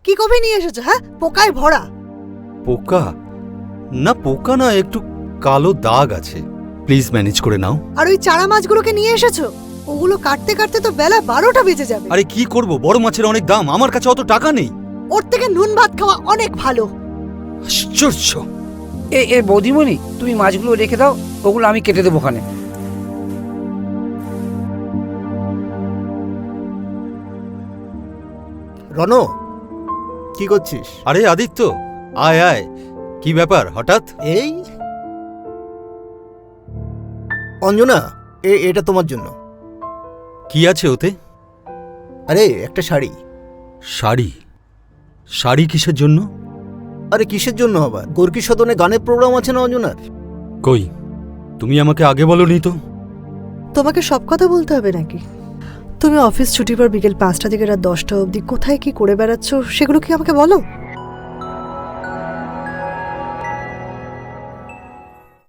কি কবে নিয়ে এসেছো? হ্যাঁ, পোকায় ভরা। পোকা না, পোকা না, একটু কালো দাগ আছে। প্লিজ ম্যানেজ করে নাও। আর ওই চারা মাছগুলোকে নিয়ে এসেছো? ওগুলো কাটতে কাটতে তো বেলা 12টা বেজে যাবে। আরে কি করব, বড় মাছের অনেক দাম, আমার কাছে অত টাকা নেই। ওর থেকে নুন ভাত খাওয়া অনেক ভালো। আশ্চর্য। এ বৌদিমণি, তুমি মাছগুলো রেখে দাও, ওগুলো আমি কেটে দেবো ওখানে। রণ, কি করছিস? আরে আদিত্য, আয় আয়। কি ব্যাপার হঠাৎ? এই অঞ্জনা, এটা তোমার জন্য। কি আছে ওতে? আরে একটা শাড়ি। শাড়ি? শাড়ি কিসের জন্য? আরে কিসের জন্য আবার? গোর্কি সদনে গানের প্রোগ্রাম আছে না অঞ্জনার। কই, তুমি আমাকে আগে বলোনি তো। তোমাকে সব কথা বলতে হবে নাকি? তুমি অফিস ছুটির পর বিকেল 5টা থেকে রাত 10টা অবধি কোথায় কি করে বেড়াচ্ছ সেগুলো কি আমাকে বলো?